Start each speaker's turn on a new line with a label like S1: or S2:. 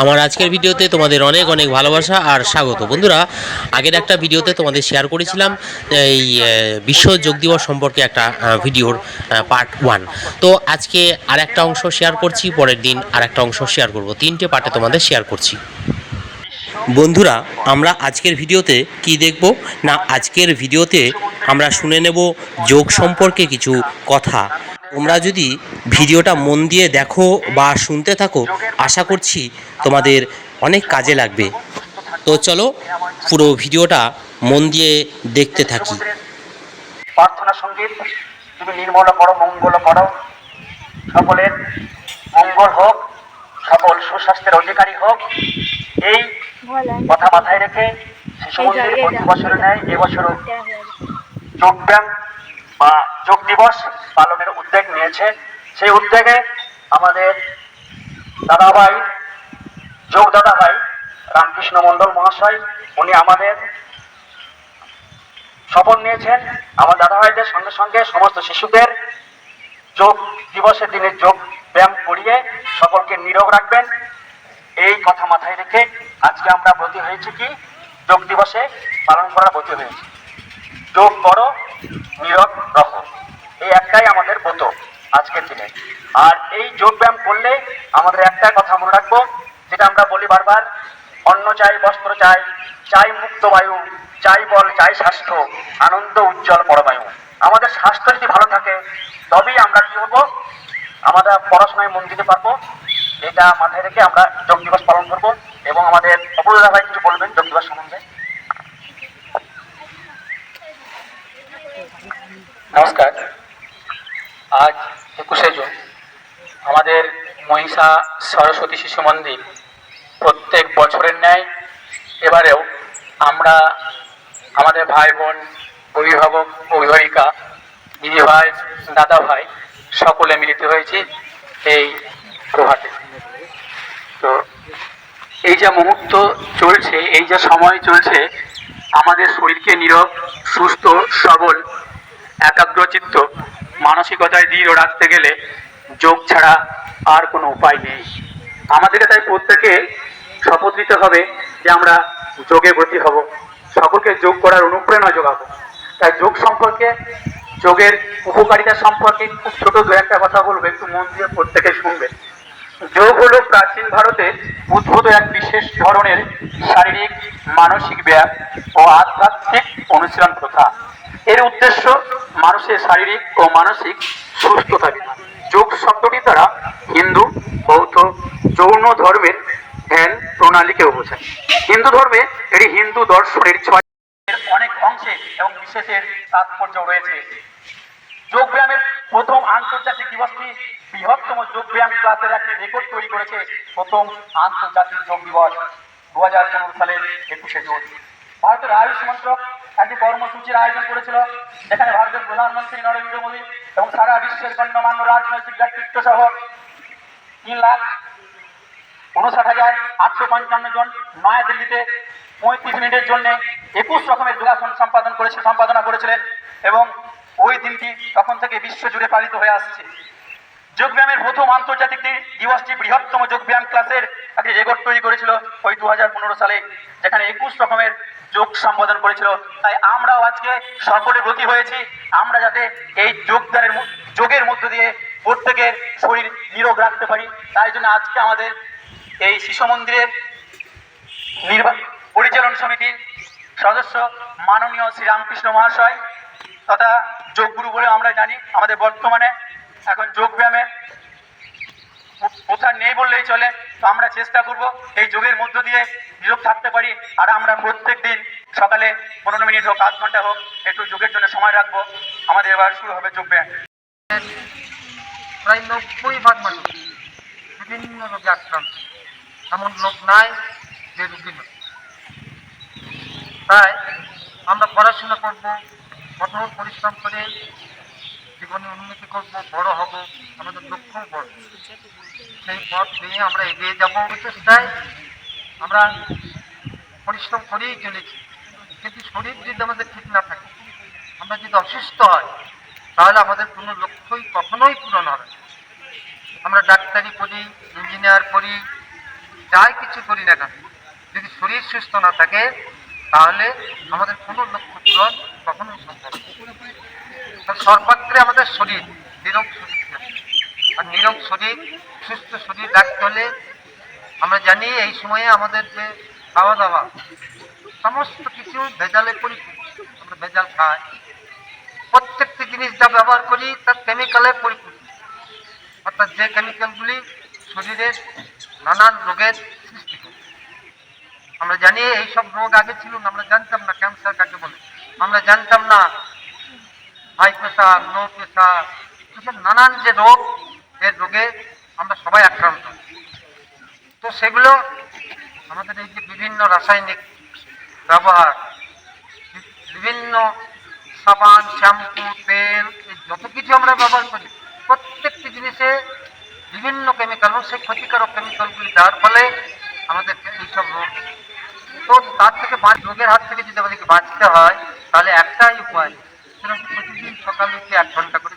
S1: আমার আজকের ভিডিওতে তোমাদের অনেক অনেক ভালোবাসা আর স্বাগত। বন্ধুরা, আগের একটা ভিডিওতে তোমাদের শেয়ার করেছিলাম এই বিশ্ব যোগ দিবস সম্পর্কে একটা ভিডিওর পার্ট 1। তো আজকে আর একটা অংশ শেয়ার করছি, পরের দিন আর একটা অংশ শেয়ার করব, 3টে পার্টে তোমাদের শেয়ার করছি। বন্ধুরা, আমরা আজকের ভিডিওতে কি দেখব না, আজকের ভিডিওতে আমরা শুনে নেব যোগ সম্পর্কে কিছু কথা। তোমরা যদি ভিডিওটা মন দিয়ে দেখো বা শুনতে থাকো, আশা করছি তোমাদের অনেক কাজে লাগবে। তো চলো পুরো ভিডিওটা মন দিয়ে দেখতে থাকি।
S2: প্রার্থনা সঙ্গীত, তুমি নির্মল করো, মঙ্গল করো, সকলের মঙ্গল হোক, সকল সুস্বাস্থ্যের অধিকারী হোক, এই কথা মাথায় রেখে শিশু মন্দির প্রতি বছর নেয় এবছরও যোগব্যায়াম বা যোগ দিবস পালনের উদ্যোগ নিয়েছে। সেই উদ্যোগে আমাদের দাদাভাই, যোগ দাদাভাই রামকৃষ্ণ মণ্ডল মহাশয়, উনি আমাদের শপথ নিয়েছেন আমার দাদাভাইদের সঙ্গে সঙ্গে সমস্ত শিশুদের যোগ দিবসের দিনে যোগ ব্যায়াম করিয়ে সকলকে নীরোগ রাখবেন। এই কথা মাথায় রেখে আজকে আমরা ব্রতী হয়েছি, কি যোগ দিবসে পালন করার ব্রতী হয়েছি। যোগ করো, নীরব রহো, এই একটাই আমাদের ব্রত আজকের দিনে। আর এই যোগ ব্যায়াম করলে আমাদের একটাই কথা মনে রাখবো, যেটা আমরা বলি বারবার, অন্ন চাই, বস্ত্র চাই, চাই মুক্ত বায়ু, চাই বল, চাই স্বাস্থ্য, আনন্দ উজ্জ্বল পরমায়ু। আমাদের স্বাস্থ্য যদি ভালো থাকে তবেই আমরা কি হবো, আমরা পড়াশোনায় মন দিতে পারবো। এটা মাথায় রেখে আমরা যোগ দিবস পালন করবো। এবং আমাদের অপরাধা ভাই কিছু বলবেন যোগ দিবস সম্বন্ধে।
S3: নমস্কার। আজ 21শে জুন আমাদের মহিষা সরস্বতী শিশু মন্দির প্রত্যেক বছরের ন্যায় এবারেও আমরা আমাদের ভাই বোন, অভিভাবক, অভিভাবিকা, দিদি ভাই, দাদা ভাই সকলে মিলিত হয়েছি এই প্রভাতে। তো এই যে মুহূর্ত চলছে, এই যে সময় চলছে, আমাদের শরীরকে নীরব, সুস্থ, সবল, একাগ্রচিত্ত, মানসিকতায় দৃঢ় রাখতে গেলে যোগ ছাড়া আর কোনো উপায় নেই। আমাদেরকে তাই প্রত্যেকে শপথ নিতে হবে যে আমরা যোগে ব্রতী হব, সকলকে যোগ করার অনুপ্রেরণা যোগাবো। তাই যোগ সম্পর্কে, যোগের উপকারিতা সম্পর্কে খুব ছোট দু একটা কথা বলবো, একটু মন দিয়ে প্রত্যেকে শুনবেন। যোগ হলো প্রাচীন ভারতে উদ্ভূত এক বিশেষ ধরনের শারীরিক, মানসিক ব্যায়াম ও আধ্যাত্মিক অনুশীলন প্রথা। এর উদ্দেশ্য মানুষের শারীরিক ও মানসিক সুস্থতা বিধান। যোগ শব্দটি দ্বারা হিন্দু, বৌদ্ধ, জৈন ধর্মের ধ্যান প্রণালীকেও বোঝায়। হিন্দু ধর্মে এটি হিন্দু দর্শনের 6 অনেক অংশে এবং বিশেষের তাৎপর্য রয়েছে। যোগ ব্যায়ামের প্রথম আন্তর্জাতিক দিবসটি বৃহত্তম যোগ ব্যায়াম ক্লাসের একটি রেকর্ড তৈরি করেছে। প্রথম আন্তর্জাতিক যোগ দিবস 2015 সালের 21শে জুন ভারতের আয়ুষ মন্ত্রক একটি কর্মসূচির আয়োজন করেছিল, যেখানে ভারতের প্রধানমন্ত্রী নরেন্দ্র মোদী এবং সারা বিশ্বের গণ্যমান্য রাজনৈতিক ব্যক্তিত্ব সহ 3,59,855 জন নয়াদিল্লিতে 35 মিনিটের জন্য 21 রকমের যোগাসন সম্পাদনা করেছিলেন। এবং ওই দিনটি তখন থেকে বিশ্ব জুড়ে পালিত হয়ে আসছে। যোগব্যায়ামের প্রথম আন্তর্জাতিক দিবসটি বৃহত্তম যোগব্যায়াম ক্লাসের একটি রেকর্ড তৈরি করেছিল ওই 2015 সালে, যেখানে 21 রকমের যোগ সম্বোধন করেছিল। তাই আমরাও আজকে সকলে ব্রতী হয়েছি, আমরা যাতে এই যোগের মধ্য দিয়ে প্রত্যেকের শরীর নীরোগ রাখতে পারি। তাই জন্য আজকে আমাদের এই শিশু মন্দিরের পরিচালন সমিতির সদস্য মাননীয় শ্রী রামকৃষ্ণ মহাশয় তথা যোগগুরু বলে আমরা জানি, আমাদের বর্তমানে এখন যোগ ব্যায়ামের প্রচার নেই বললেই চলে। তো আমরা চেষ্টা করব এই যোগের মধ্য দিয়ে নীরোগ থাকতে পারি। আর আমরা প্রত্যেক দিন সকালে 15 মিনিট হোক, আধ ঘন্টা হোক, একটু যোগের জন্য সময় রাখবো। আমাদের এবার শুরু হবে যোগ ব্যায়াম।
S4: প্রায় 90% মানুষ বিভিন্ন রোগে আক্রান্ত, এমন লোক নাই যে রোগী নয়। তাই আমরা পড়াশোনা করব, কঠোর পরিশ্রম করে জীবনে উন্নতি করব, বড় হব, আমাদের লক্ষ্য বড়। সেই পথ নিয়ে আমরা এগিয়ে যাব। চেষ্টায় আমরা পরিশ্রম করেই চলেছি, কিন্তু শরীর যদি আমাদের ঠিক না থাকে, আমরা যদি অসুস্থ হয়, তাহলে আমাদের কোনো লক্ষ্যই কখনোই পূরণ হবে। আমরা ডাক্তারি পড়ি, ইঞ্জিনিয়ার পড়ি, যাই কিছু করি না কেন, যদি শরীর সুস্থ না থাকে তাহলে আমাদের কোনো লক্ষ্য পূরণ কখনোই সম্ভব নয়। সর্বাগ্রে আমাদের শরীর, নিরোগ শরীর থাকে। আর নিরোগ শরীর, সুস্থ শরীর রাখতে হলে আমরা জানি এই সময়ে আমাদের যে খাওয়া দাওয়া সমস্ত কিছু ভেজালে পরিপূর্ণ। আমরা ভেজাল খাই, প্রত্যেকটি জিনিস যা ব্যবহার করি তার কেমিক্যালে পরিপূর্ণ, অর্থাৎ যে কেমিক্যালগুলি শরীরের নানান রোগের সৃষ্টি করে। আমরা জানি এইসব রোগ আগে ছিল না, আমরা জানতাম না ক্যান্সার কাকে বলে, আমরা জানতাম না হাই প্রেশার, লো প্রেশার, এসব নানান যে রোগ, এর রোগে আমরা সবাই আক্রান্ত। তো সেগুলো আমাদের এই যে বিভিন্ন রাসায়নিক ব্যবহার, বিভিন্ন সাবান, শ্যাম্পু, তেল, এই যত কিছু আমরা ব্যবহার করি প্রত্যেকটি জিনিসে বিভিন্ন কেমিক্যাল, সেই ক্ষতিকারক কেমিক্যালগুলি দেওয়ার ফলে আমাদের এইসব রোগ। তো তার থেকে রোগের হাত থেকে যদি আমাদেরকে বাঁচতে হয় তাহলে একটাই উপায়, সেটা হচ্ছে প্রতিদিন সকালে উঠে 1 ঘন্টা করে